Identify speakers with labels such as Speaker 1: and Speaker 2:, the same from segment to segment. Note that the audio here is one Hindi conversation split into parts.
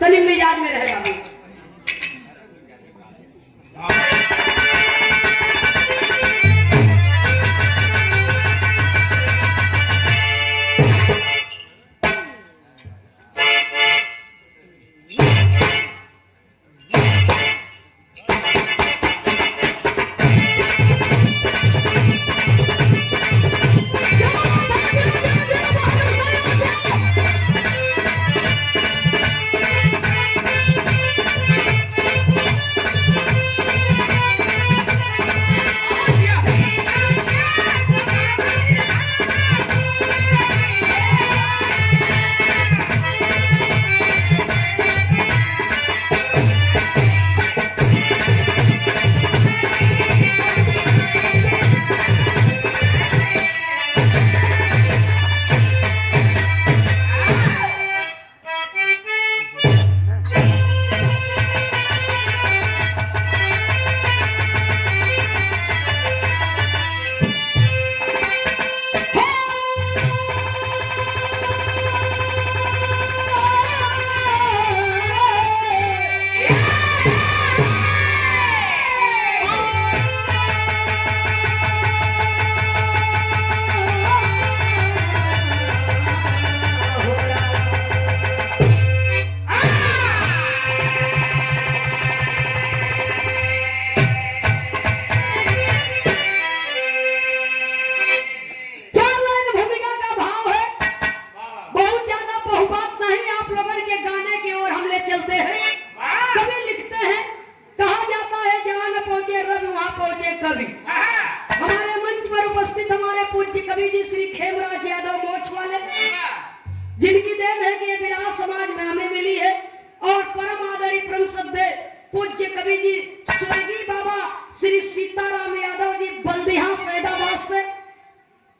Speaker 1: तनी मिजाज में रहेगा। जिनकी देन है कि ये विरासत समाज में हमें मिली है। और परम आदरणीय परम श्रद्धेय पूज्य कवि जी स्वर्गीय बाबा श्री सीताराम यादव जी बल्दिहा सैदाबाद से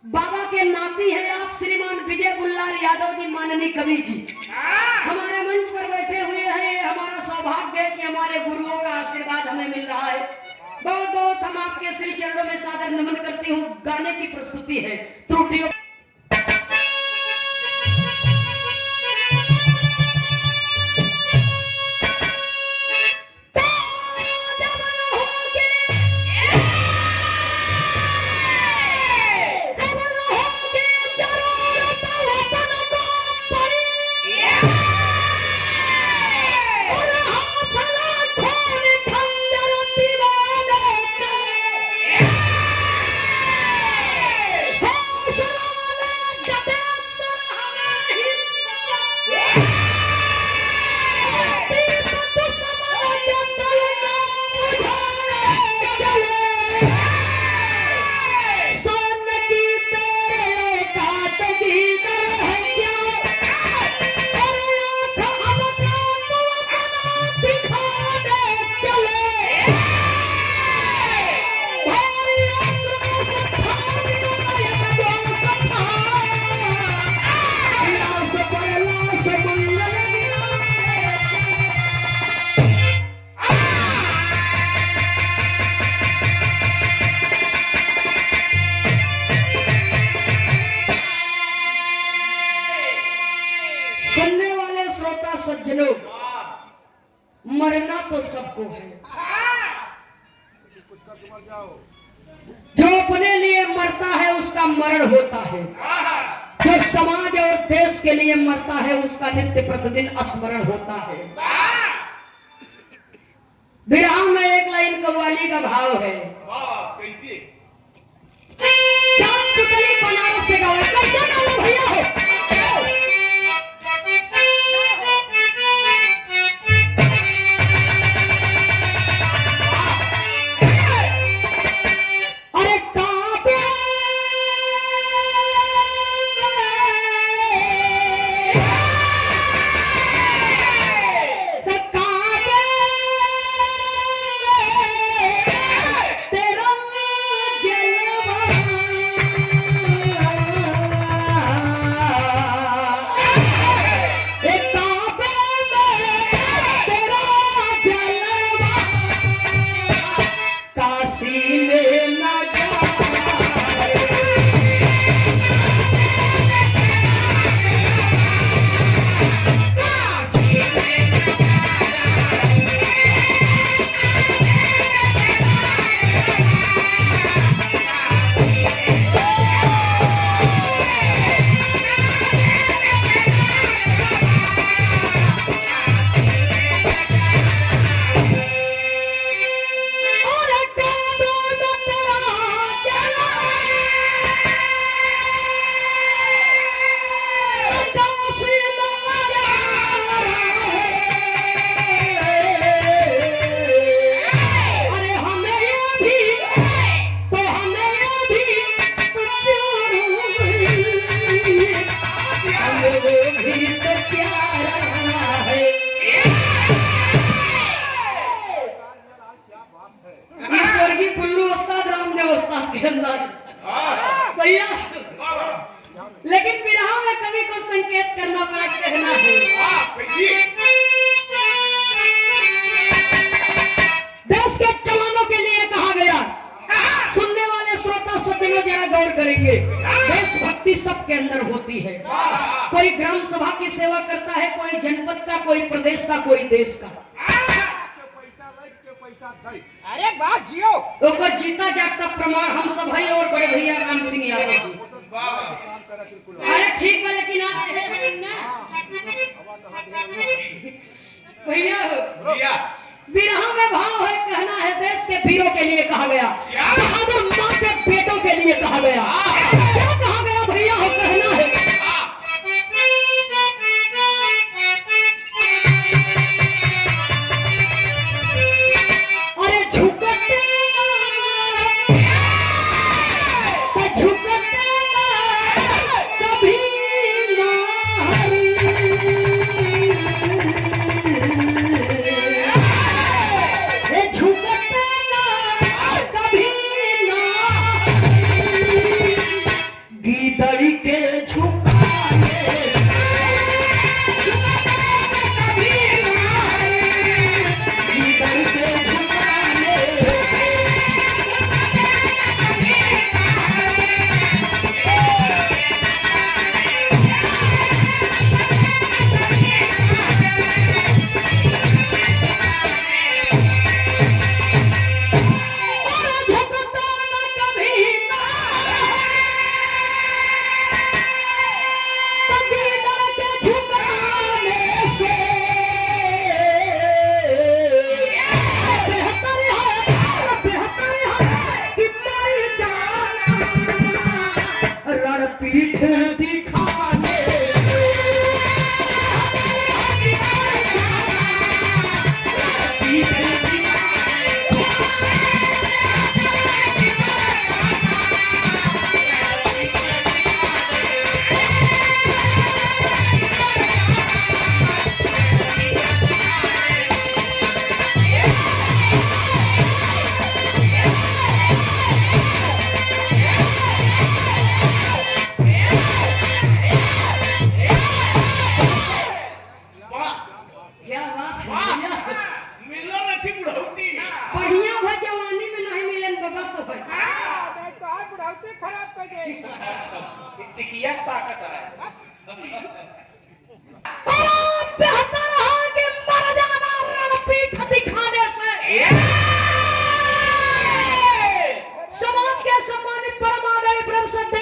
Speaker 1: बाबा के नाती हैं आप श्रीमान विजय बुल्लार यादव जी माननीय कवि जी हमारे मंच पर बैठे हुए हैं। हमारा सौभाग्य है कि हमारे गुरुओं का आशीर्वाद हमें मिल रहा है। बहुत बहुत हम आपके श्री चरणों में सादर नमन करती हूँ। गाने की प्रस्तुति है त्रुटियों सज्जनों, मरना तो सबको है। जो अपने लिए मरता है उसका मरण होता है। जो समाज और देश के लिए मरता है उसका नित्य प्रतिदिन स्मरण होता है। विरह में एक लाइन कव्वाली का भाव है। चांद पुतली बनारस से गाओ, कैसे गाओ भैया हो। सबके अंदर होती है। कोई ग्राम सभा की सेवा करता है, कोई जनपद का, कोई प्रदेश का, कोई देश का।
Speaker 2: अरे वाह जियो।
Speaker 1: ओकर जीता जागता प्रमाण हम सब भाई और बड़े भैया राम सिंह यादव जी। अरे ठीक है, लेकिन आज है ना भैया विरह में भाव है, कहना है देश के वीरों के लिए कहा गया, बहादुर माँ के बेटों के लिए कहा गया। क्या कहा गया भैया हो, कहना है अरे झुकते कभी ना गीदड़ी के झुकाने गीदड़ी के झुकाने पीठ दिखाने दिखाने से समाज के सम्मानित परम आदरणीय ब्रह्म सत्य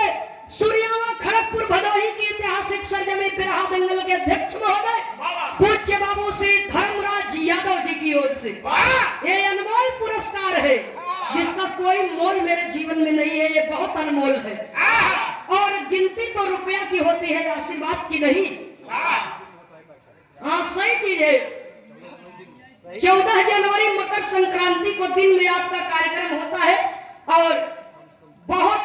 Speaker 1: सूर्यावा खड़गपुर भदोही की ऐतिहासिक सरजमी बिरहा दंगल के अध्यक्ष महोदय पूज्य बाबू श्री धर्मराज यादव जी की ओर से ये अनमोल पुरस्कार है, जिसका कोई मोल मेरे जीवन में नहीं है। ये बहुत अनमोल है और गिनती तो रुपया की होती है, आशीर्वाद की नहीं। हाँ सही चीज है। 14 जनवरी मकर संक्रांति को दिन में आपका कार्यक्रम होता है और बहुत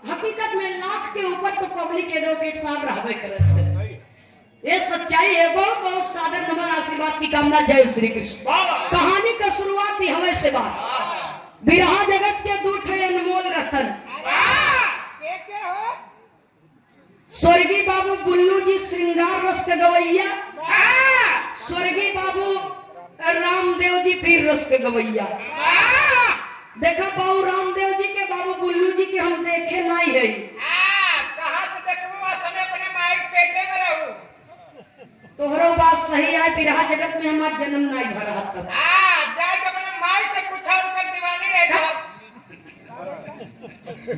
Speaker 1: हकीकत में लाख के ऊपर तो पब्लिक एडवोकेट साहब रहबे करते हैं। ये सच्चाई है। बहुत बहुत सादर नमन, आशीर्वाद की कामना। जय श्री कृष्ण। कहानी का शुरुआत ही हमें से बात बिरहा जगत के दूठे अनमोल रतन स्वर्गीय बाबू बुल्लू जी श्रृंगार रस के गवैया, स्वर्गीय बाबू रामदेव जी वीर रस के गवैया। देखा बाबू रामदेव जी के, बाबू बुल्लू जी के हम देखे नहीं है।
Speaker 2: कहां से देखूं, समय अपने माइक पेटे में रहूं।
Speaker 1: तोहरो बात सही है, बिरहा जगत में हमारा जन्म नहीं भरा तब।
Speaker 2: जाए के अपने माई से पूछा, उनकर दीवानी रह जाओ।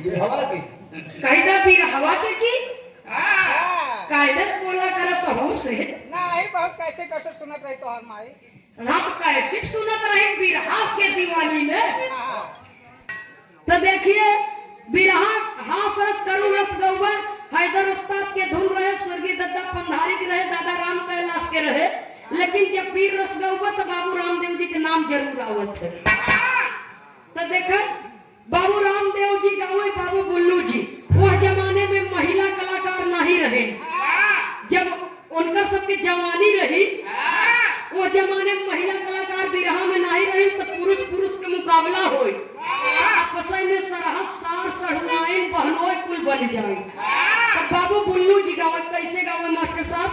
Speaker 3: ये हवा की
Speaker 1: कायदा फिर हवा के की कायदे से बोला कर सहूर से
Speaker 2: नहीं, बहुत कैसे कैसे सुनत रही तो हर माई।
Speaker 1: हाँ तो कैसे सुनत रहे बिरहा के दीवानी में। तो देखिए बिरहा हास रस करुण रस गौवा हैदर उस्ताद के धुन रहे, स्वर्गीय दद्दा पंधारी के रहे, दादा राम कैलाश के रहे, लेकिन जब वीर रस गौवा तो बाबू रामदेव जी के नाम जरूर आवत है। तो देखा बाबू रामदेव जी गावे, बाबू बुल्लू जी वह जमाने में महिला कलाकार नहीं रहे। जब उनका सबकी जवानी रही, वो जमाने में महिला कलाकार बिरहा में नहीं रही, तो पुरुष पुरुष के मुकाबला हो आपस में सरहद सार सढ़ुआइन बहनोई कुल बन जाए। तो बाबू बुल्लू जी गावे, कैसे गावे मास्टर साहब?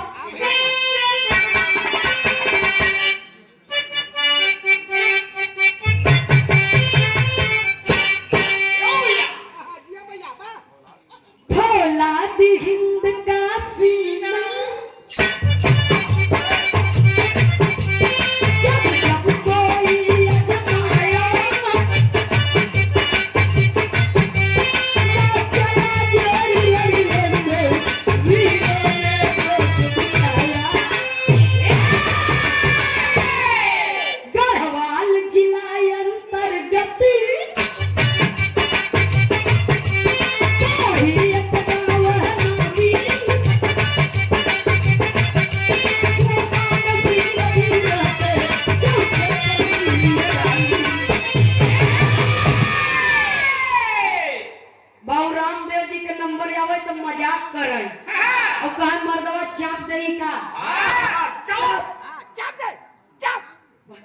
Speaker 1: भोला दी हिंद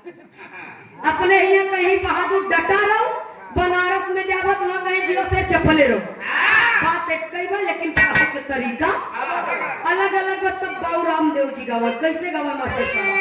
Speaker 1: अपने यहाँ कहीं बहादुर डटा रहो, बनारस में जावत वहाँ कहीं जियो से चप्पले रहो। बात एक कई बार, लेकिन कहे के तरीका अलग अलग। तब बाबू रामदेव जी गावत कैसे गावा मास्टर साहब?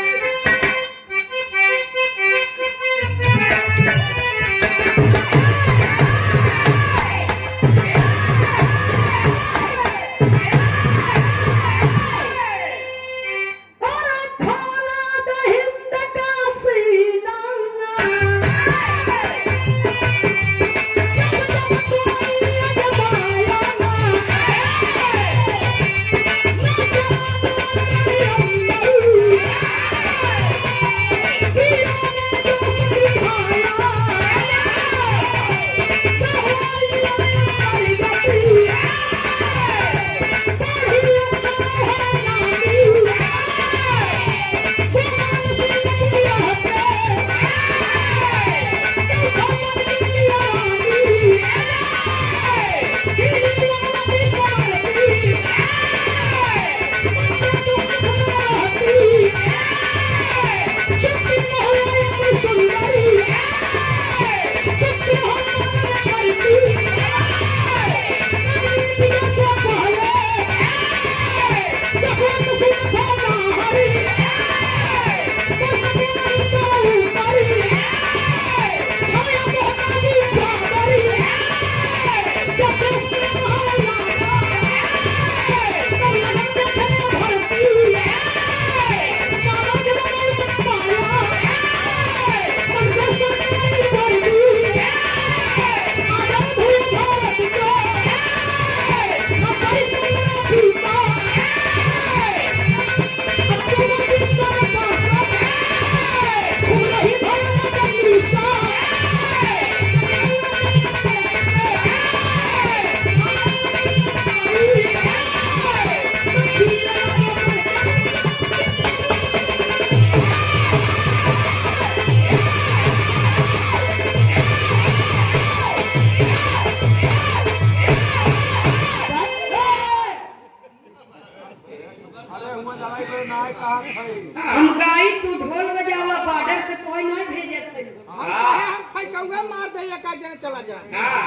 Speaker 1: हम गाई तू ढोल बजावा बॉर्डर पे तो नहीं भेजे थे।
Speaker 2: हम फैकौगा मार दे का जने चला जाए। हां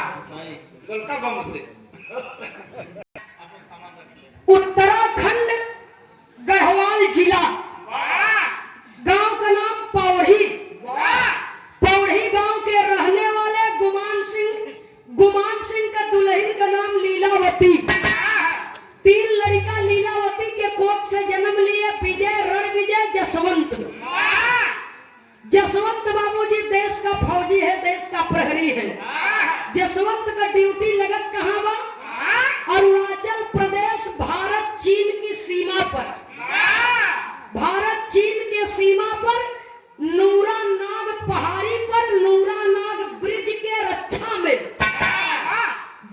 Speaker 2: चलता बम से।
Speaker 1: उत्तराखंड गढ़वाल जिला, गांव का नाम पौड़ी। पौड़ी गांव के रहने वाले गुमान सिंह का दुल्हन का नाम लीलावती। 3 लड़का लीलावती के कोख से जन्म लिए विजय, रणविजय, जसवंत। जसवंत बाबूजी देश का फौजी है, देश का प्रहरी है। जसवंत का ड्यूटी लगत कहाँ बा? अरुणाचल प्रदेश, भारत चीन की सीमा पर। भारत चीन के सीमा पर नूरा नाग पहाड़ी पर, नूरा नाग ब्रिज के रक्षा में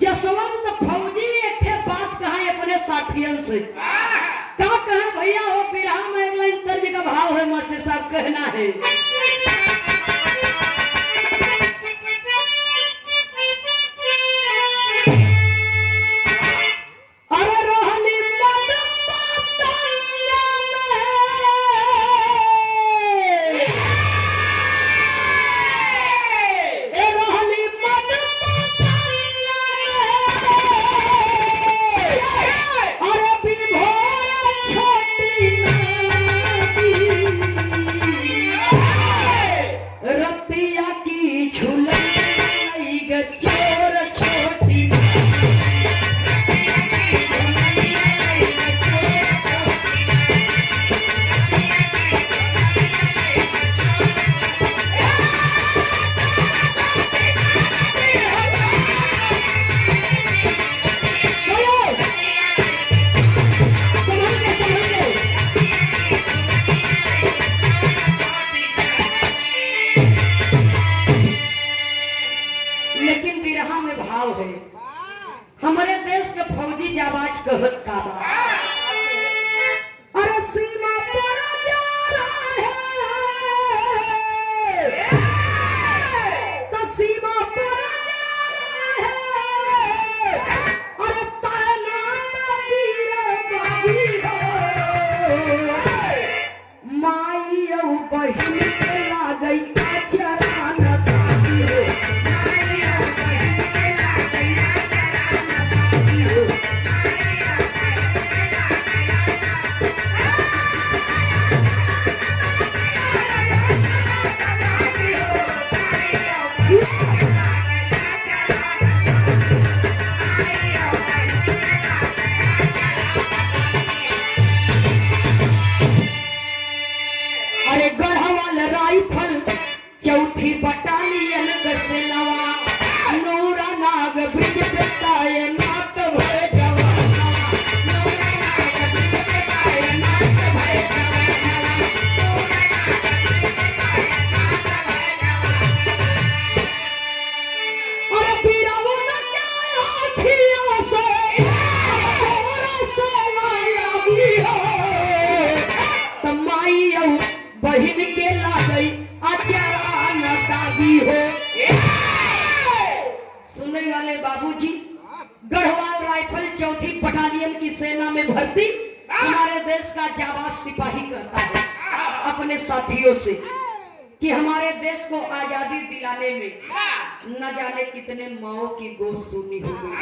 Speaker 1: जसवंत फौजी एक बात कहा अपने साथियों से। क्या कहे भैया? हो बिरहा में एक लाइन तर्ज का भाव है, मास्टर साहब कहना है। अरे रोहली मद मातंगा में, ए रोहली मद मातंगा में, अरे विभोर छोटी नदी, रतिया की झुलाई गचोर छोटी हमारे देश के फौजी जाबाज कहत का बा। अरे सीमा पर जा रहा है, तो सीमा पर जा रहा है, अरे तैनात वीर बागी हो, माई औ बहिन लाग गई अचरा न दागी हो अरे गढ़वाल राइफल चौथी बटालियन गसलवा नूरा नाग ब्रिज पे तैनात भय जवाना नूरा नाग ब्रिज पे तैनात भय जवाना अरे बीरावन क्या हाथियों से लगी हो तमाई बहिन के लागई अचरा न दागी हो सुनने वाले बाबूजी गढ़वाल राइफल चौथी बटालियन की सेना में भर्ती हमारे देश का जाबाज सिपाही कहता है अपने साथियों से कि हमारे देश को आजादी दिलाने में न जाने कितने माओ की गोश्त सुनी हो गई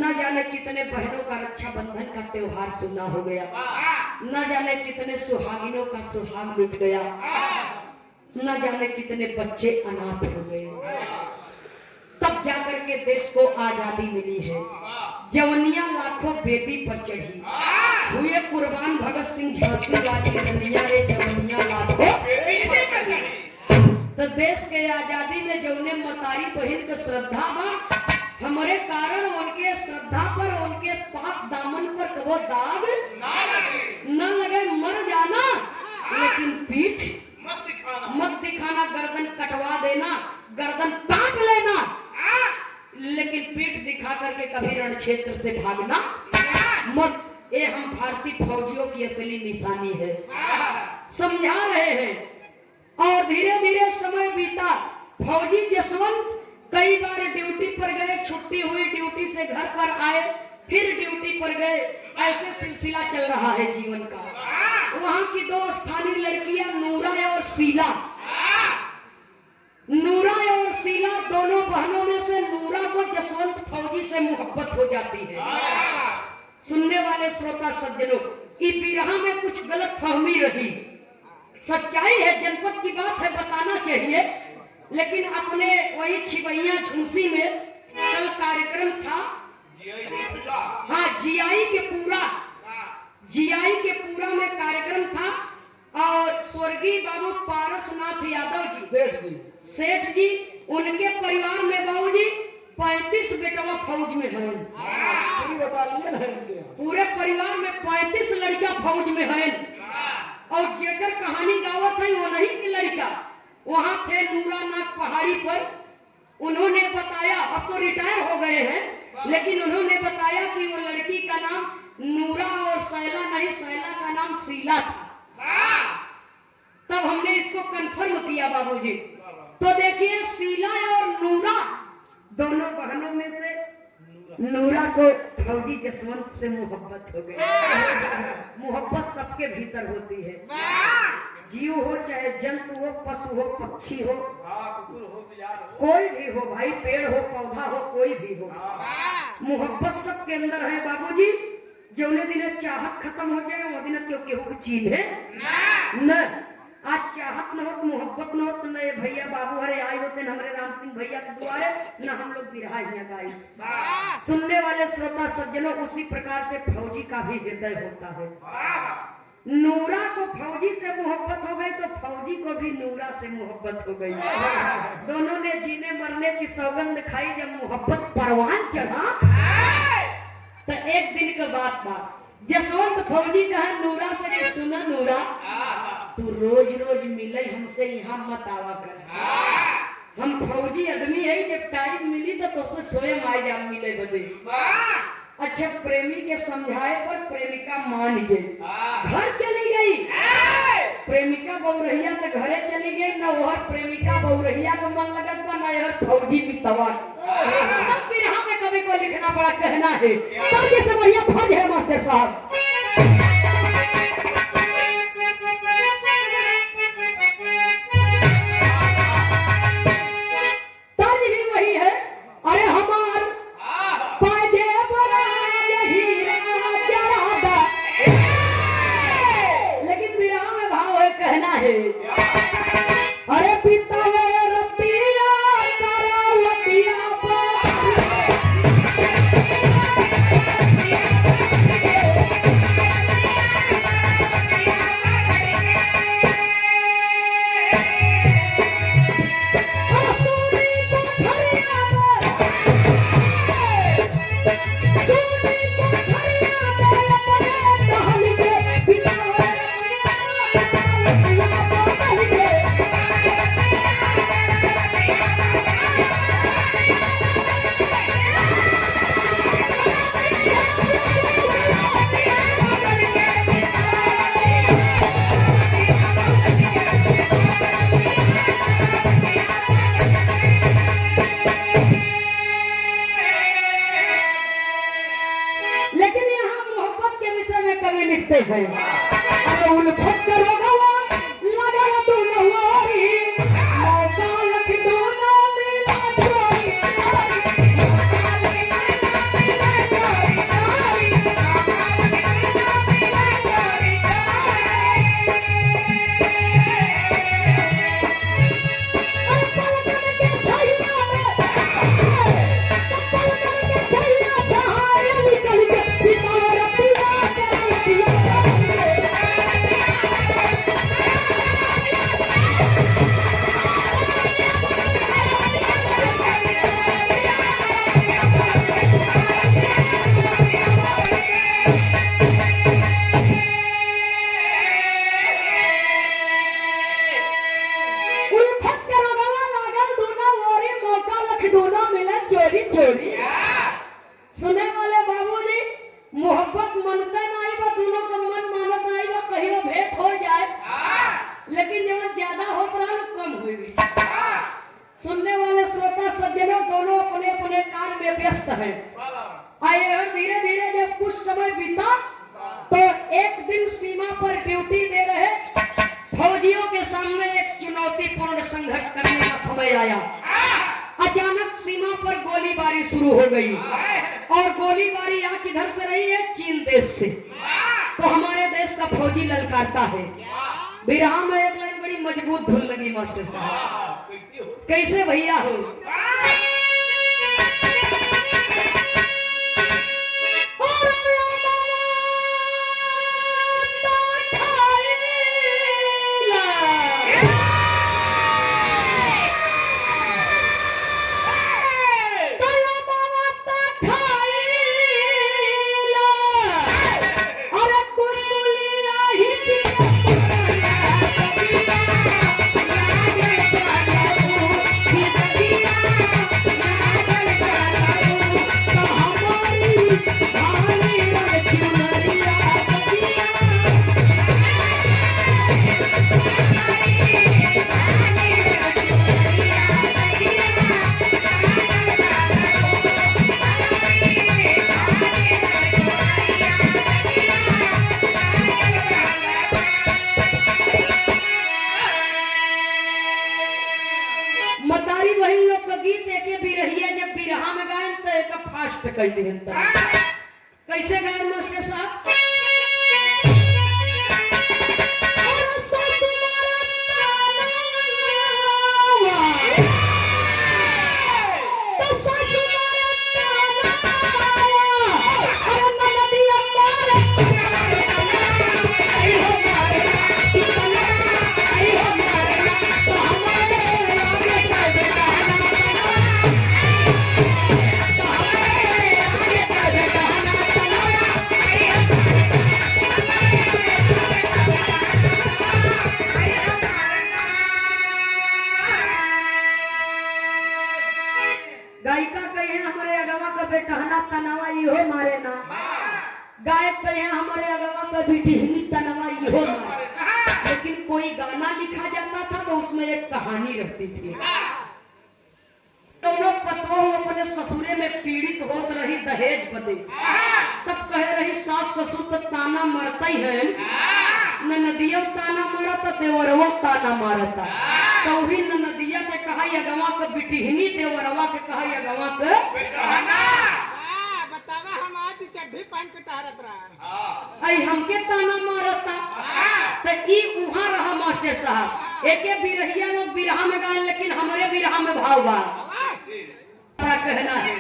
Speaker 1: न जाने कितने बहनों का रक्षाबंधन का त्योहार सुना हो गया न जाने कितने सुहागिनों का सुहाग लुट गया न जाने कितने बच्चे अनाथ हो गए तब जाकर के देश को आजादी मिली है जवनिया लाखों बेटी पर चढ़ी हुए कुर्बान भगत सिंह झांसी वाली रनिया रे जवनिया लाखों तो देश के आजादी में जौने मतारी बहिन के श्रद्धा बा हमारे कारण उनके श्रद्धा पर उनके पाक दामन पर कबो दाग न लगे मर जाना लेकिन पीठ मत दिखाना गर्दन कटवा देना गर्दन काट लेना लेकिन पीठ दिखा करके कभी रण क्षेत्र से भागना मत ये हम भारतीय फौजियों की असली निशानी है समझा रहे हैं और धीरे धीरे समय बीता फौजी जसवंत कई बार ड्यूटी पर गए छुट्टी हुई ड्यूटी से घर पर आए फिर ड्यूटी पर गए ऐसे सिलसिला चल रहा है जीवन का वहां की दो स्थानीय लड़कियां नूरा और शीला नूरा और शीला दोनों बहनों में से नूरा को जसवंत फौजी से मोहब्बत हो जाती है सुनने वाले श्रोता सज्जनों इस बिरहा में कुछ गलत फहमी रही सच्चाई है जनपद की बात है बताना चाहिए लेकिन अपने वही छिपैया झुमसी में कल कार्यक्रम था हाँ जीआई के पूरा में कार्यक्रम था और स्वर्गीय बाबू पारसनाथ यादव जी सेठ जी उनके परिवार में बाबूजी 35 बेटवा फौज में है पूरे परिवार में 35 लड़का फौज में है और जेकर कहानी गावत है वो नहीं की लड़का वहां थे नूरा नाग पहाड़ी पर उन्होंने बताया अब तो रिटायर हो गए हैं लेकिन उन्होंने बताया कि वो लड़की का नाम नूरा और शैला नहीं शैला का नाम शीला था तब हमने इसको कंफर्म किया बाबूजी तो देखिए शीला और नूरा दोनों बहनों में से नूरा को फौजी जसवंत से मोहब्बत हो गई मोहब्बत सबके भीतर होती है जीव हो चाहे जंतु हो पशु हो पक्षी हो कोई भी हो भाई पेड़ हो पौधा हो कोई भी हो मोहब्बत सबके अंदर है बाबूजी जौने दिन चाहत खत्म हो जाए वो दिन क्यों केहू चीन है न आज चाहत न हो तो मोहब्बत न हो तो न भैया बाबू हरे आए होते न हमारे राम सिंह भैया के द्वारे न हम लोग बिरहा गाई सुनने वाले श्रोता सज्जनों उसी प्रकार से फौजी का भी हृदय होता है नूरा को फौजी से मोहब्बत हो गई तो फौजी को भी नूरा से मोहब्बत हो गई दोनों ने जीने मरने की सौगंध खाई जब मोहब्बत परवान चढ़ा तो एक दिन का बात जसवंत फौजी कहा नूरा से कि सुना नूरा तू रोज रोज मिले हमसे यहाँ मत आवा कर हम फौजी आदमी है जब टाइम मिली तो तुझसे स्वयं आए जा मिले बदे अच्छा प्रेमी के समझाए पर प्रेमिका मान गई घर चली गई प्रेमिका बहुरहिया तो घरे चली गई न वह प्रेमिका बहुरहिया का मन लगत बा न यह फौजी भी तवा तब फिर हमें कभी को लिखना पड़ा कहना है तब ये सब बढ़िया फौज है मास्टर साहब कहना है अरे पिता रतिया करवतिया लेकिन यहाँ मोहब्बत के विषय में कवि लिखते हैं अरे उल्फत करो गवा लगल तू नहुआरी मौका लख दोनों मिला चोरी चोरी चोरी सुने वाले बाबूजी मोहब्बत मनते नहीं बा दोनों का मन मानत नहीं बा कहियो भेंट हो जाए लेकिन जब ज्यादा होत रहा कम होगी सुनने वाले श्रोता सज्जनों दोनों अपने अपने कार्य में व्यस्त हैं आए और धीरे धीरे जब कुछ समय बीता तो एक दिन सीमा पर ड्यूटी दे रहे फौजियों के सामने एक चुनौतीपूर्ण संघर्ष करने का समय आया अचानक सीमा पर गोलीबारी शुरू हो गई और गोलीबारी यहाँ किधर से रही है चीन देश से तो हमारे देश का फौजी ललकारता है बिरहा में एक लाइन बड़ी मजबूत धुन लगी मास्टर साहब कैसे भैया हो मतारी वही लोग का गीत एके बिरहिया जब बिरहा में गायन तो एक फास्ट कह दिहन त कैसे गायन मास्टर साहब गायिका कहे हमारे अगवा का बेटहना तनावा इहो मारे ना गायक कहे हमारे अगवा का बिटिहनी तनावा इहो मारे लेकिन कोई गाना लिखा जाता था तो उसमें एक कहानी रहती थी दोनों पतोह अपने ससुरे में पीड़ित होत रही दहेज बदे तब कह रही सास ससुर तो ताना मारता ही है ननदिया ताना मारता देवरवा ताना मारता तो भी ननदिया के कहा अगवा के बिटिहनी देवरवा के कहा अगवा के
Speaker 2: बतावा हम आज चड्ढी पहन के टहरत रहा।
Speaker 1: आई हमके ताना मारता तो ई उहाँ रहा मास्टर साहब। एके बिरहिया लोग बिरहा में गाए, लेकिन हमारे बिरहा में भाव बा। बड़ा कहना है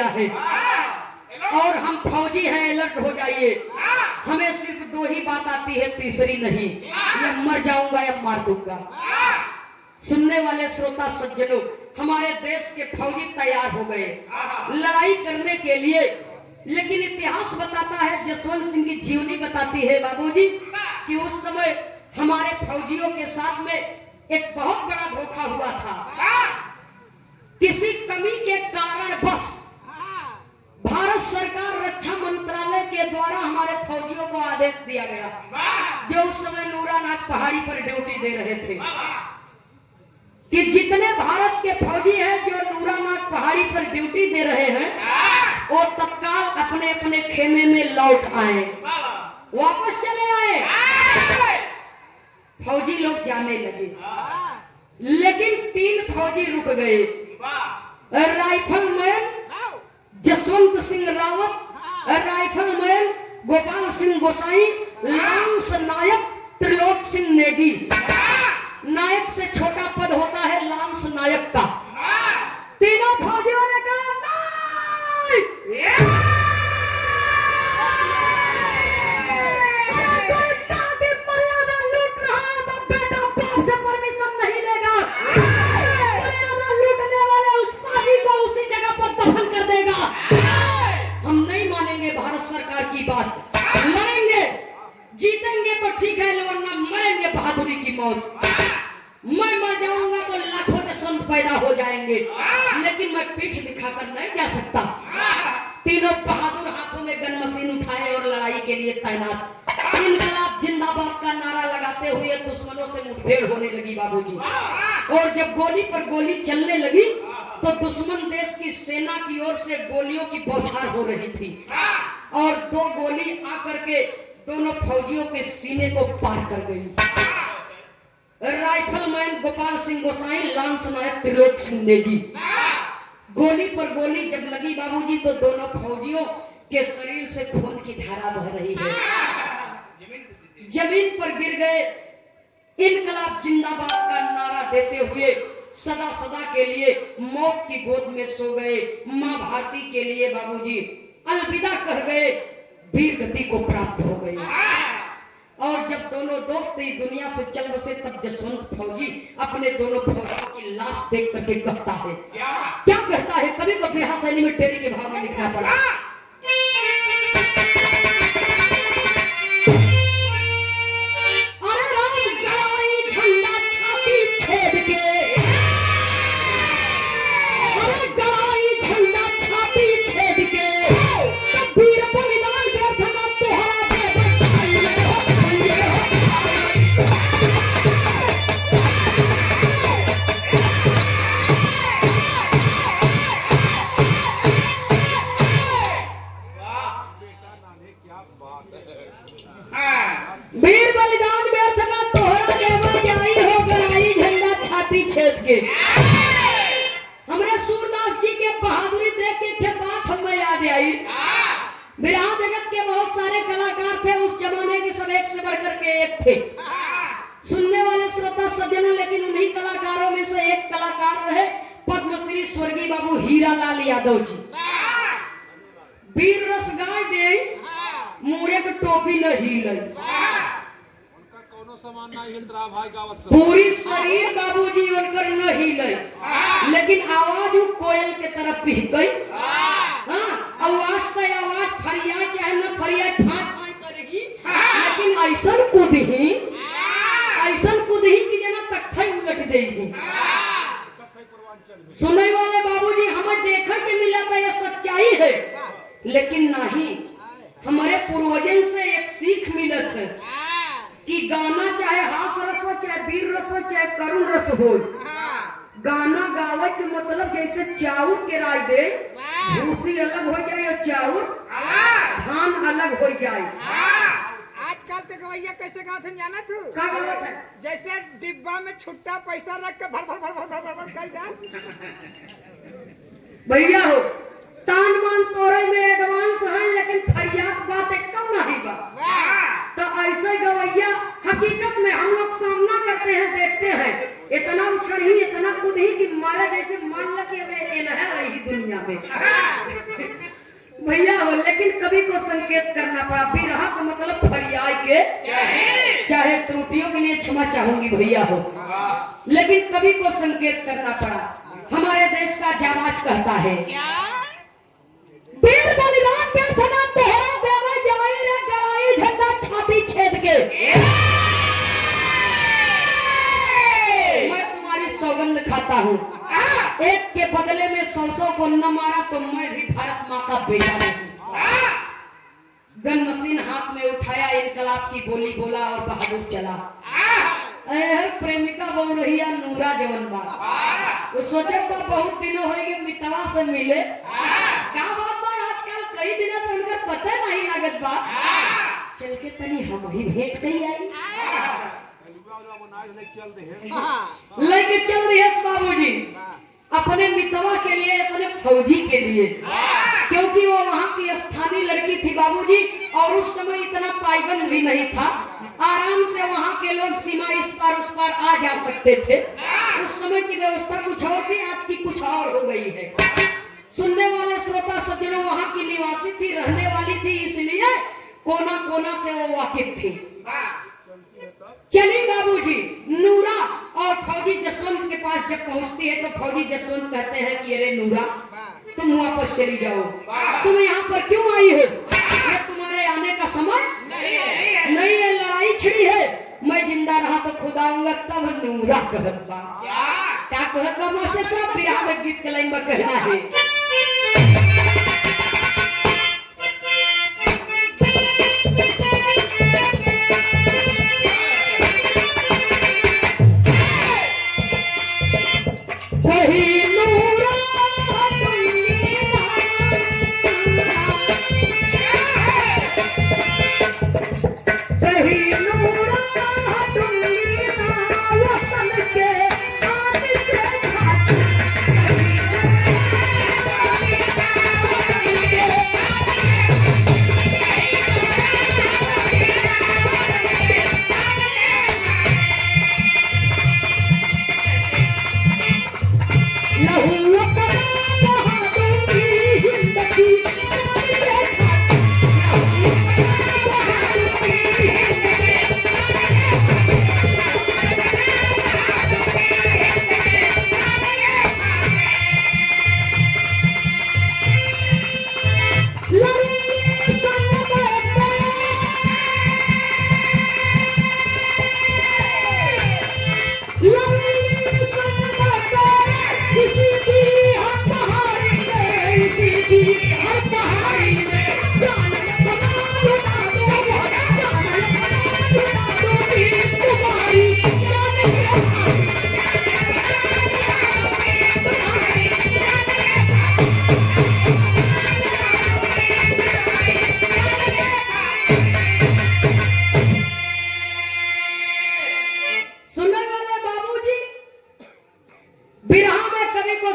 Speaker 1: है और हम फौजी हैं, अलर्ट हो जाइए। हमें सिर्फ दो ही बात आती है, तीसरी नहीं। या मर जाऊंगा या मार दूंगा। सुनने वाले श्रोता सज्जनों, हमारे देश के फौजी तैयार हो गए लड़ाई करने के लिए, लेकिन इतिहास बताता है, जसवंत सिंह की जीवनी बताती है बाबूजी कि उस समय हमारे फौजियों के साथ में एक बहुत बड़ा धोखा हुआ था। किसी कमी के कारण बस भारत सरकार रक्षा मंत्रालय के द्वारा हमारे फौजियों को आदेश दिया गया, जो उस समय नूरानाग पहाड़ी पर ड्यूटी दे रहे थे, कि जितने भारत के फौजी हैं जो नूरानाग पहाड़ी पर ड्यूटी दे रहे हैं, वो तत्काल अपने अपने खेमे में लौट आए, वापस चले आए। फौजी लोग जाने लगे, लेकिन 3 फौजी रुक गए। राइफलमैन जसवंत सिंह रावत, राइफलमैन गोपाल सिंह गोसाई, लांस नायक त्रिलोक सिंह नेगी। नायक से छोटा पद होता है लांस नायक का। तीनों फौजियों ने कहा मर्यादा लूट रहा है तो बेटा बाप से परमिशन नहीं लेगा। मर्यादा लूटने वाले उस पाजी को उसी जगह पर दफन कर देगा। हम नहीं मानेंगे भारत सरकार की बात, लड़ेंगे, जीतेंगे तो ठीक है, वरना मरेंगे बहादुरी की मौत। मैं मर जाऊंगा तो लाखों जसवंत पैदा हो जाएंगे, लेकिन मैं पीठ दिखाकर नहीं जा सकता। तीनों बहादुर हाथों में गन मशीन उठाए और लड़ाई के लिए तैनात। इनकलाब जिंदाबाद का नारा लगाते हुए दुश्मनों से मुठभेड़ होने लगी बाबूजी। और जब गोली पर गोली चलने लगी तो दुश्मन देश की सेना की ओर से गोलियों की बौछार हो रही थी, और 2 गोली आकर के दोनों फौजियों के सीने को पार कर गई। राइफलमैन गोपाल सिंह गोसाई, लांस नायक त्रिलोक सिंह नेगी। गोली पर गोली जब लगी बाबूजी तो दोनों फौजियों के शरीर से खून की धारा बह रही है, जमीन पर गिर गए। इनकलाब जिंदाबाद का नारा देते हुए सदा सदा के लिए मौत की गोद में सो गए। मां भारती के लिए बाबूजी अलविदा कह गए, वीर गति को प्राप्त हो गई। और जब दोनों दोस्त इस दुनिया से चल बसे, तब जसवंत फौजी अपने दोनों फौजियों की लाश देख करके कहता है, क्या कहता है? कभी को बिरहा शैली में टेरी के भाव में लिखना पड़ा। अरे राम गड़ाई झंडा छाती छेद के, अरे गड़ाई झंडा छाती छेद के, तब वीर बलिदान व्यर्थ न तोहरा वीर बलिदान व्यर्थ ना तोहरा देवा जाई हो गड़ाई झंडा छाती छेद के। हमरे सूरदास जी के बहादुरी देख के जब बात हमें याद आई बिरहा जगत के बहुत सारे कलाकार थे उस जमाने के, सब एक से बढ़कर के एक थे सुनने वाले श्रोता सज्जनों। लेकिन उन्हीं कलाकारों में से एक कलाकार रहे पद्मश्री स्वर्गीय बाबू हीरालाल यादव जी। वीर रस गाय दे मुड़े के टोपी न हिले, पूरी शरीर बाबूजी उनकर न हिले, लेकिन आवाज वो कोयल के तरफ पिहकई। हाँ, आवाज तो आवाज फरियाद चाहे न फरियाद फाँक फाँक करेगी, लेकिन ऐसा कुदही कि जना तख्ते उलट देगी। सुनने वाले बाबूजी हमें देखे के मिला था यह सच्चाई है, लेकिन नहीं, हमारे पूर्वजन से एक सीख मिलत है कि गाना चाहे हास रस हो, चाहे वीर रस हो, चाहे करुण रस हो, गाना गावे के मतलब जैसे चाउर के राय दे भूसी अलग हो जाए और चाउर धान अलग हो जाए।
Speaker 2: आजकल के गवैया कैसे गाते हैं जाना तू?
Speaker 1: का गलत है?
Speaker 2: जैसे डिब्बा में छुट्टा पैसा रख के भर भर भर भर भर भर कर गा।
Speaker 1: भैया हो तान मान तोरे में एडवांस है, लेकिन फरियाद बात एक कम नहीं बा। तो ऐसे गवैया हकीकत में हम लोग सामना करते हैं, देखते हैं, इतना उछड़ी इतना कूदी कि मारे जैसे मान लगे रही दुनिया में भैया हो। लेकिन कभी को संकेत करना पड़ा, बिरहा का मतलब फरियाद के चाहे त्रुटियों के लिए क्षमा चाहूंगी भैया हो, लेकिन कभी को संकेत करना पड़ा। हमारे देश का जाबाज कहता है वीर बलिदान के थना तोहरा देवे जाई रे गड़ाई झंडा छाती छेद के। मैं तुम्हारी सौगंध खाता हूँ, एक के बदले में 100 को न मारा तो मैं भी भारत माँ का बेटा नहीं। गन मशीन हाथ में उठाया, इनकलाब की बोली बोला और बहादुर चला। हर प्रेमिका बोल रही है नूरा जवन बा, वो सोचे बा बहुत दिनों हो गए मितवा से मिले। क्या बात बा, आजकल कई दिनों से उनका पता नहीं लागत बा, चल के तनी हम ही भेंट कही आई। लेके चल रही है बाबूजी अपने मितवा के लिए, अपने फौजी के लिए, क्योंकि वो वहाँ की स्थानीय लड़की थी बाबूजी, और उस समय इतना पाबंद भी नहीं था, आराम से वहाँ के लोग सीमा इस पार उस पार आ जा सकते थे। उस समय की व्यवस्था कुछ और थी, आज की कुछ और हो गई है। सुनने वाले श्रोता सज्जनों वहाँ की निवासी थी, रहने वाली थी, इसलिए कोना कोना से वो वाकिफ थी। चली बाबूजी नूरा और फौजी जसवंत के पास जब पहुंचती है तो फौजी जसवंत कहते हैं कि अरे नूरा तुम वापस चली जाओ, तुम यहाँ पर क्यों आई हो? ये तुम्हारे आने का समय नहीं है, लड़ाई छिड़ी है, मैं जिंदा रहा तो खुदाऊंगा। तब नूरा कहत बा क्या कहत बा मास्टर साहब, बिहार में गीत के लाइन में कहना है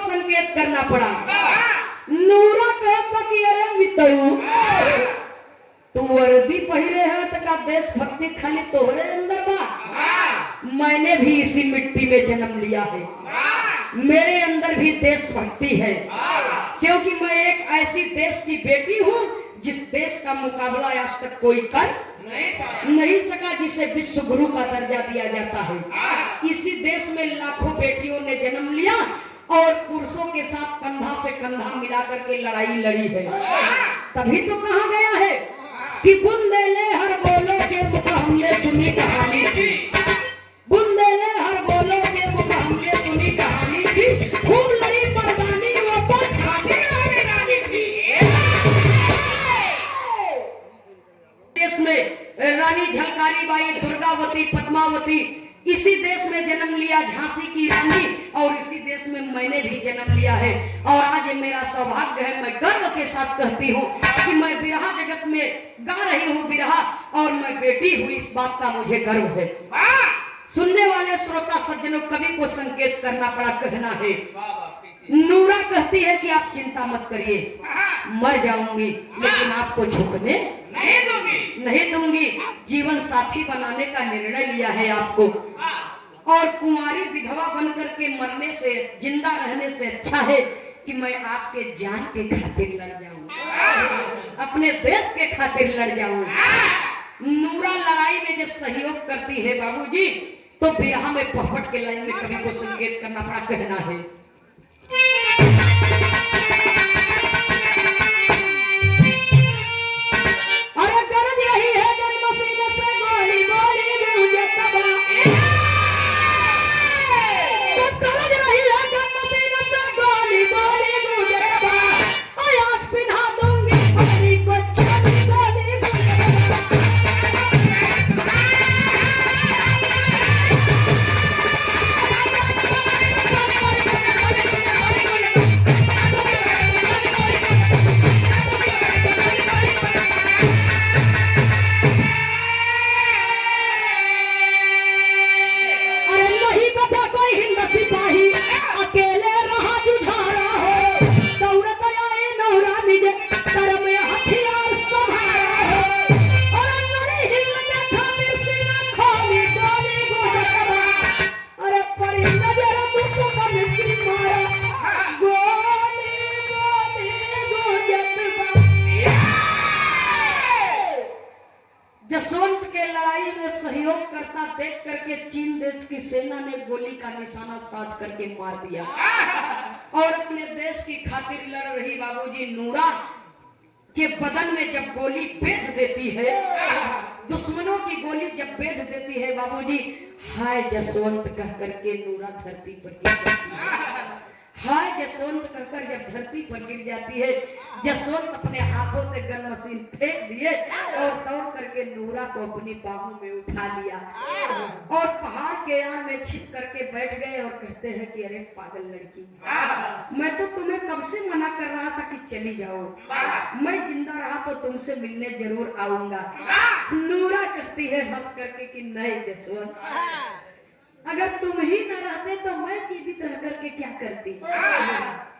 Speaker 1: संकेत करना पड़ा। नूरा कहता कि अरे मितऊ वर्दी पहिरे है तो का देशभक्ति खाली तोहरे अंदर बा। मैंने भी इसी मिट्टी में जन्म लिया है, मेरे अंदर भी देशभक्ति है, क्योंकि मैं एक ऐसी देश की बेटी हूँ जिस देश का मुकाबला आज तक कोई कर नहीं सका, जिसे विश्व गुरु का दर्जा दिया जाता है। इसी देश में लाखों बेटियों ने जन्म लिया और पुरुषों के साथ कंधा से कंधा मिलाकर के लड़ाई लड़ी है। तभी तो कहा गया है कि बुंदेले हर बोलो के मुख हमने सुनी कहानी थी, बुंदेले हर बोलो के मुख हमने सुनी कहानी थी, खूब लड़ी मर्दानी वो तो छाती रानी थी। देश में रानी झलकारी बाई, दुर्गावती, पद्मावती, इसी देश में जन्म लिया झांसी की रानी, और इसी देश में मैंने भी जन्म लिया है। और आज मेरा सौभाग्य है, मैं गर्व के साथ कहती हूँ कि मैं बिरहा जगत में गा रही हूँ बिरहा, और मैं बेटी हुई, इस बात का मुझे गर्व है। सुनने वाले श्रोता सज्जनों, कवि को संकेत करना पड़ा, कहना है। नूरा कहती है कि आप चिंता मत करिए, मर जाऊंगी लेकिन आपको झुकने नहीं दूंगी। जीवन साथी बनाने का निर्णय लिया है आपको, और कुंवारी विधवा बनकर के मरने से, जिंदा रहने से अच्छा है कि मैं आपके जान के खातिर लड़ जाऊं, अपने देश के खातिर लड़ जाऊं। नूरा लड़ाई में जब सहयोग करती है बाबूजी, तो बिरहा में पहपट के लाइन में कवि को संकेत करना पड़ा, कहना है। अरे गरज रही है मसीने से गोली गोली मुझे तबा, तो गरज रही है मसीने से गोली गोली मुझे तबा, आज पिन्हा दूंगी गोली को गोली गोली जसवंत के लड़ाई में सहयोग करता देख करके चीन देश की सेना ने गोली का निशाना साध करके मार दिया, और अपने देश की खातिर लड़ रही बाबूजी नूरा के बदन में जब गोली बेध देती है, दुश्मनों की गोली जब बेध देती है बाबूजी, हाय जसवंत कह करके नूरा धरती पर गिर जाती है। हाय जसवंत कहकर जब धरती पर गिर जाती है, जसवंत अपने हाथों से गन मशीन फेंक दिए और दौड़ करके नूरा को अपनी बाहों में उठा लिया, और पहाड़ के आड़ में छिप करके बैठ गए और कहते हैं कि अरे पागल लड़की, मैं तो तुम्हें कब से मना कर रहा था कि चली जाओ, मैं जिंदा रहा तो तुमसे मिलने जरूर आऊंगा। नूरा कहती है हंस करके कि नहीं जसवंत, अगर तुम ही न रहते तो मैं जीवित रह करके क्या करती,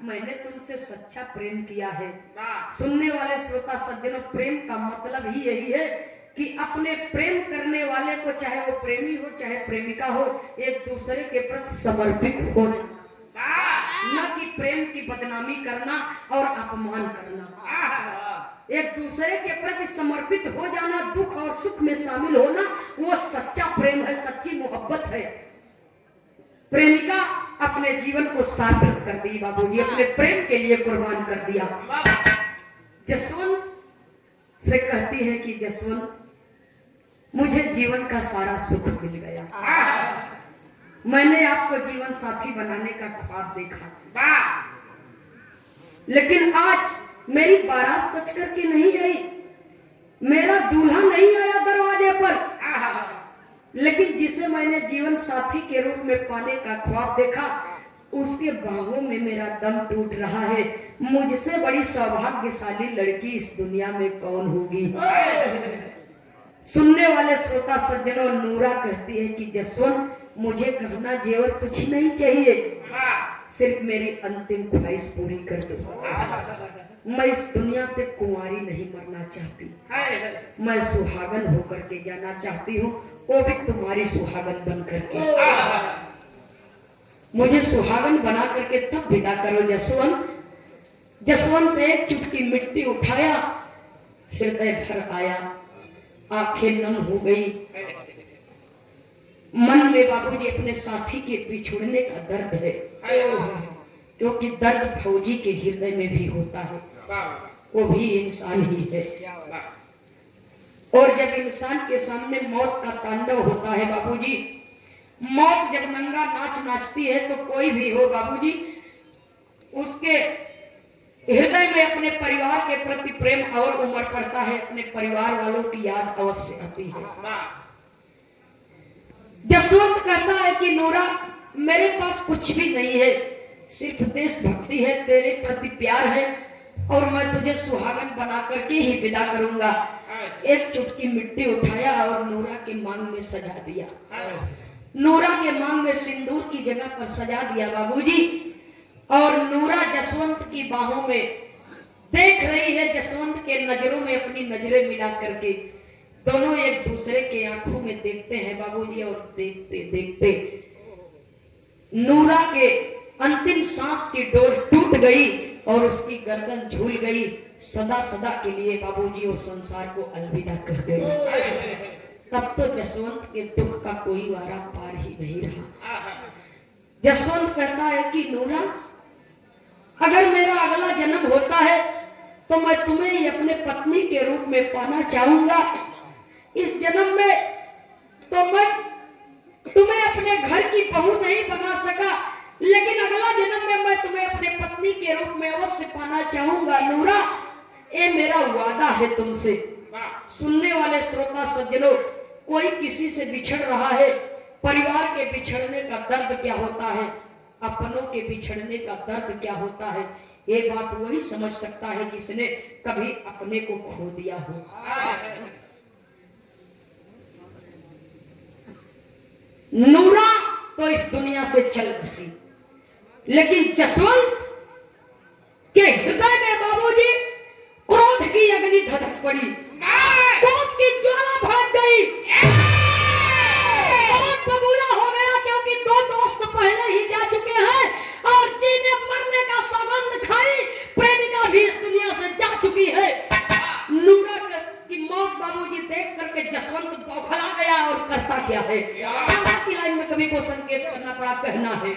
Speaker 1: मैंने तुमसे सच्चा प्रेम किया है। सुनने वाले श्रोता सज्जनों, प्रेम का मतलब ही यही है कि अपने प्रेम करने वाले को, चाहे वो प्रेमी हो चाहे प्रेमिका हो, एक दूसरे के प्रति समर्पित हो जाना, न कि प्रेम की बदनामी करना और अपमान करना। एक दूसरे के प्रति समर्पित हो जाना, दुख और सुख में शामिल होना, वो सच्चा प्रेम है, सच्ची मोहब्बत है। प्रेमिका अपने जीवन को सार्थक कर दी बाबूजी, अपने प्रेम के लिए कुर्बान कर दिया। जसवंत से कहती है कि जसवंत, मुझे जीवन का सारा सुख मिल गया, मैंने आपको जीवन साथी बनाने का ख्वाब देखा, लेकिन आज मेरी बारात सच करके नहीं आई, मेरा दूल्हा नहीं आया दरवाजे पर, लेकिन जिसे मैंने जीवन साथी के रूप में पाने का ख्वाब देखा, उसके बाहों में मेरा दम टूट रहा है। मुझसे बड़ी सौभाग्यशाली लड़की इस दुनिया में कौन होगी। सुनने वाले श्रोता सज्जनों, नूरा कहती है कि जसवंत, मुझे गहना जेवर कुछ नहीं चाहिए, सिर्फ मेरी अंतिम ख्वाहिश पूरी कर दो। मैं इस दुनिया से कुंवारी नहीं मरना चाहती, मैं सुहागन होकर के जाना चाहती हूँ, वो भी तुम्हारी सुहागन बन करके। मुझे सुहागन बना करके तब विदा करो जसवंत। जसवंत ने एक चुटकी मिट्टी उठाया, हृदय भर आया, आंखें नम हो गई। मन में बाबूजी अपने साथी के बिछुड़ने का दर्द है, क्योंकि दर्द फौजी के हृदय में भी होता है, वो भी इंसान ही है। और जब इंसान के सामने मौत का तांडव होता है बाबूजी, मौत जब नंगा नाच नाचती है, तो कोई भी हो बाबूजी, उसके हृदय में अपने परिवार के प्रति प्रेम और उमड़ पड़ता है, अपने परिवार वालों की याद अवश्य आती है। जसवंत कहता है कि नूरा, मेरे पास कुछ भी नहीं है, सिर्फ देशभक्ति है, तेरे प्रति प्यार है, और मैं तुझे सुहागन बना करके ही विदा करूंगा। एक चुटकी मिट्टी उठाया और नूरा के मांग में सजा दिया। नूरा के मांग में सिंदूर की जगह पर सजा दिया बाबूजी। और नूरा जसवंत की बाहों में देख रही है, जसवंत के नजरों में अपनी नजरें मिला करके दोनों एक दूसरे के आंखों में देखते हैं बाबूजी। और देखते देखते नूरा के अंतिम सांस की डोर टूट गई और उसकी गर्दन झूल गई। सदा सदा के लिए बाबूजी वो संसार को अलविदा कर गई। तब तो जसवंत के दुख का कोई वारा पार ही नहीं रहा। जसवंत कहता है कि नूरा, अगर मेरा अगला जन्म होता है तो मैं तुम्हें ही अपने पत्नी के रूप में पाना चाहूंगा। इस जन्म में तो मैं तुम्हें अपने घर की बहू नहीं बना सका, लेकिन अगला जन्म में मैं तुम्हें अपने पत्नी के रूप में अवश्य पाना चाहूंगा। नूरा, ये मेरा वादा है तुमसे। सुनने वाले श्रोता सज्जनों, कोई किसी से बिछड़ रहा है, परिवार के बिछड़ने का दर्द क्या होता है, अपनों के बिछड़ने का दर्द क्या होता है, ये बात वही समझ सकता है जिसने कभी अपने को खो दिया हो। नूरा तो इस दुनिया से चल बसी, लेकिन जसवंत के हृदय में बाबूजी क्रोध की अग्नि धधक पड़ी, क्रोध की ज्वाला भड़क गई। बहुत बबूला हो गया, क्योंकि दो दोस्त पहले ही जा चुके हैं और जी ने मरने का सौगंध खाई, प्रेमिका भी इस दुनिया से जा चुकी है। नूरा की मौत बाबूजी देख करके जसवंत बौखला गया और करता क्या है। की लाइन में कभी को संकेत करना पड़ा, कहना है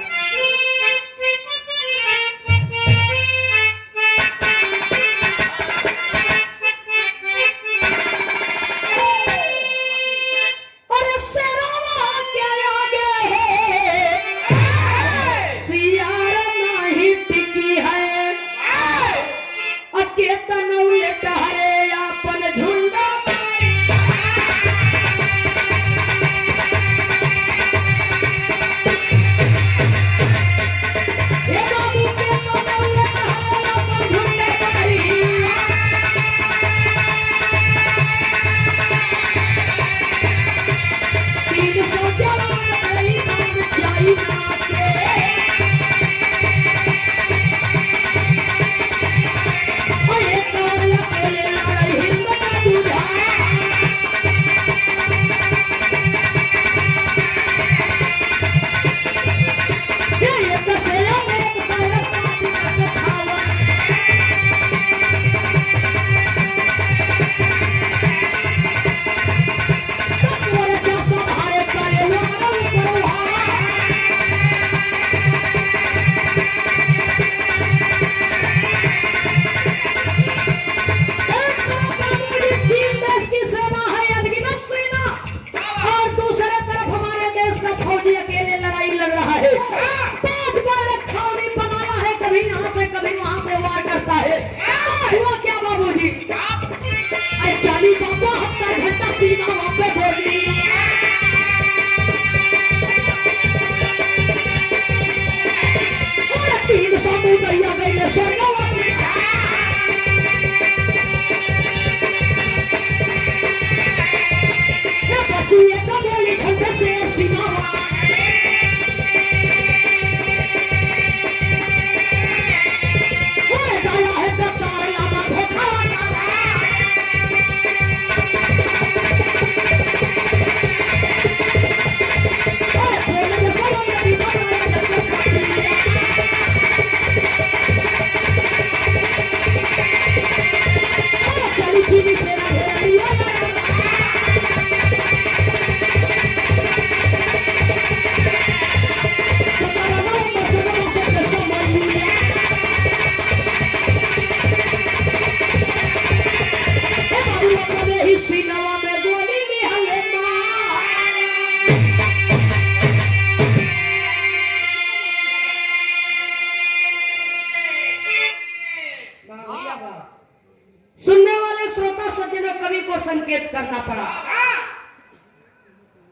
Speaker 1: संकेत करना पड़ा।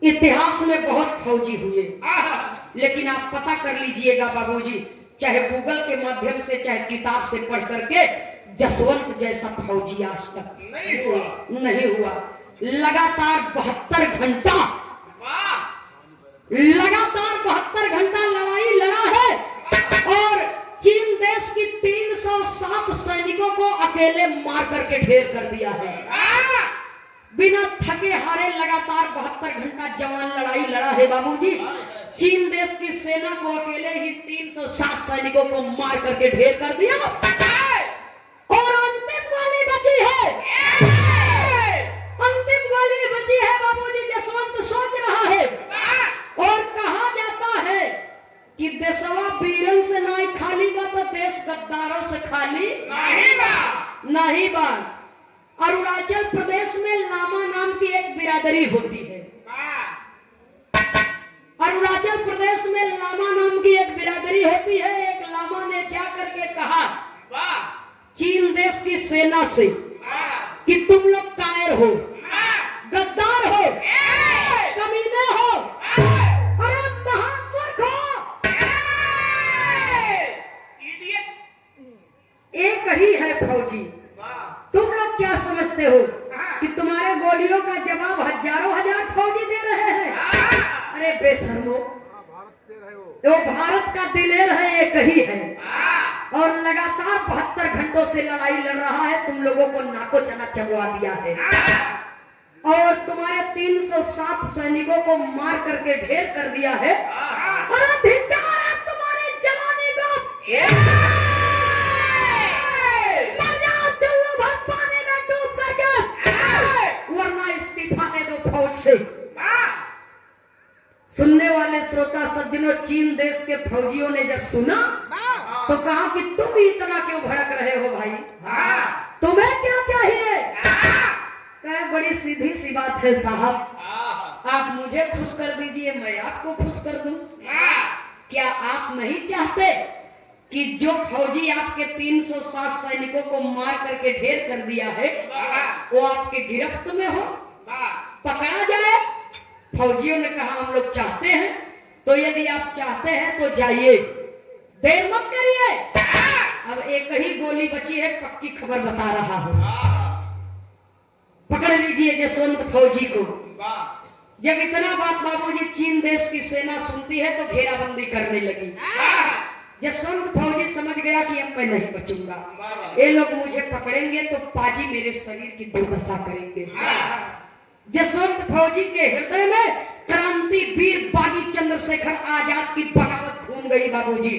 Speaker 1: इतिहास में बहुत फौजी हुए, लेकिन आप पता कर लीजिएगा बाबूजी, चाहे गूगल के माध्यम से चाहे किताब से पढ़ करके, जसवंत जैसा फौजी आज तक नहीं हुआ। लगातार 72 घंटा लड़ाई लड़ा है और चीन देश की 307 सैनिकों को अकेले मार करके ढेर कर दिया है। बिना थके हारे लगातार 72 घंटा जवान लड़ाई लड़ा है बाबूजी। चीन देश की सेना को अकेले ही 307 सैनिकों को मार करके ढेर कर दिया और अंतिम गोली बची है, अंतिम गोली बची है बाबूजी। जसवंत सोच रहा है और कहा जाता है कि देशवा वीरन से नहीं खाली बा तो देश गद्दारों से खाली नहीं बा। अरुणाचल प्रदेश में लामा नाम की एक बिरादरी होती है। अरुणाचल प्रदेश में लामा नाम की एक बिरादरी होती है। एक लामा ने जाकर के कहा चीन देश की सेना से कि तुम लोग कायर हो, गद्दार हो, कमीने हो, अरे महामूर्ख हो। एक ही है फौजी, तुम लोग क्या समझते हो कि तुम्हारे गोलियों का जवाब हजारों हजार फौजी दे रहे हैं? अरे बेशर्मो, वो भारत का दिलेर है, एक ही है और लगातार 72 घंटों से लड़ाई लड़ रहा है। तुम लोगों को नाको चना चबवा दिया है और तुम्हारे 307 सैनिकों को मार करके ढेर कर दिया है और अधिकार है तुम्हारी जवानी को। चलो भर पानी में डूब करके, वरना इस्तीफा दे दो फौज से। सुनने वाले श्रोता सज्जनों, चीन देश के फौजियों ने जब सुना तो कहा कि तुम इतना क्यों भड़क रहे हो भाई, तुम्हें क्या चाहिए? कहे बड़ी सीधी सी बात है साहब, आप मुझे खुश कर दीजिए, मैं आपको खुश कर दूं। क्या आप नहीं चाहते कि जो फौजी आपके 307 सैनिकों को मार करके ढेर कर दिया है वो आपके गिरफ्त में हो, पकड़ा जाए? फौजियों ने कहा हम लोग चाहते हैं, तो यदि आप चाहते हैं तो जाइए, देर मत करिए। अब एक ही गोली बची है, पक्की खबर बता रहा हूं, पकड़ लीजिए जसवंत फौजी को। जब इतना बात बाबूजी चीन देश की सेना सुनती है तो घेराबंदी करने लगी। जसवंत फौजी समझ गया कि अब मैं नहीं बचूंगा, ये लोग मुझे पकड़ेंगे तो पाजी मेरे शरीर की दुर्दशा करेंगे। जसवंत फौजी के हृदय में क्रांति वीर बागी चंद्रशेखर आजाद की बगावत घूम गई बाबूजी,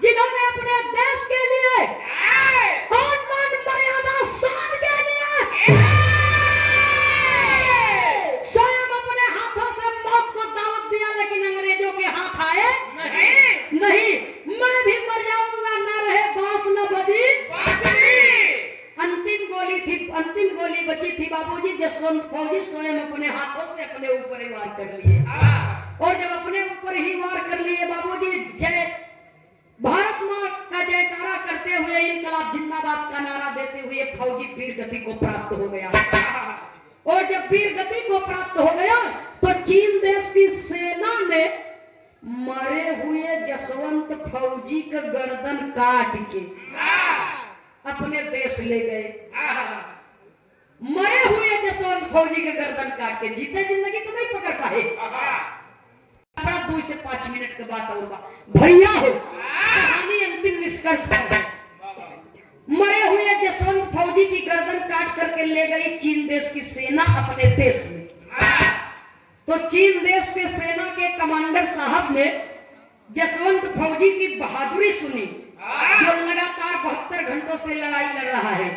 Speaker 1: जिन्होंने अपने देश के लिए मान मर्यादा शान के लिए स्वयं अपने हाथों से मौत को दावत दिया, लेकिन अंग्रेजों के हाथ आए नहीं। मैं भी मर जाऊंगा, न रहे बांस न बजी अंतिम गोली थी, अंतिम गोली बची थी बाबूजी। जसवंत फौजी स्वयं अपने हाथों से अपने ऊपर ही वार कर लिए और जब अपने ऊपर ही वार कर लिए बाबूजी, जय भारत मां का जयकारा करते हुए, इनकलाब जिंदाबाद का नारा देते हुए फौजी वीर गति को प्राप्त हो गया। और जब वीर गति को प्राप्त हो गया तो चीन देश की सेना ने मरे हुए जसवंत फौजी का गर्दन काट के अपने देश ले गए। मरे हुए जसवंत फौजी के गर्दन काट के, जीते जिंदगी तो नहीं पकड़ पाए। 2 से 5 मिनट के बाद होगा भैया हो, कहानी अंतिम निष्कर्ष पर है। मरे हुए जसवंत फौजी की गर्दन काट करके ले गई चीन देश की सेना अपने देश में। तो चीन देश के सेना के कमांडर साहब ने जसवंत फौजी की बहादुरी सुनी, जो लगातार 72 घंटों से लड़ाई लड़ रहा है।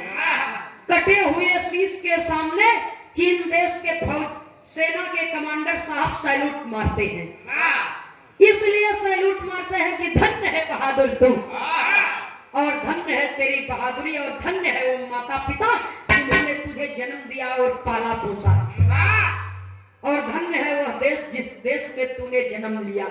Speaker 1: कटे हुए शीश के सामने चीन देश के फौज सेना के कमांडर साहब सैल्यूट मारते हैं। इसलिए सैल्यूट मारते हैं कि धन्य है बहादुर तुम, और धन्य है तेरी बहादुरी, और धन्य है वो माता पिता जिन्होंने तुझे जन्म दिया और पाला पोसा, और धन्य है वह देश जिस देश में तूने जन्म लिया।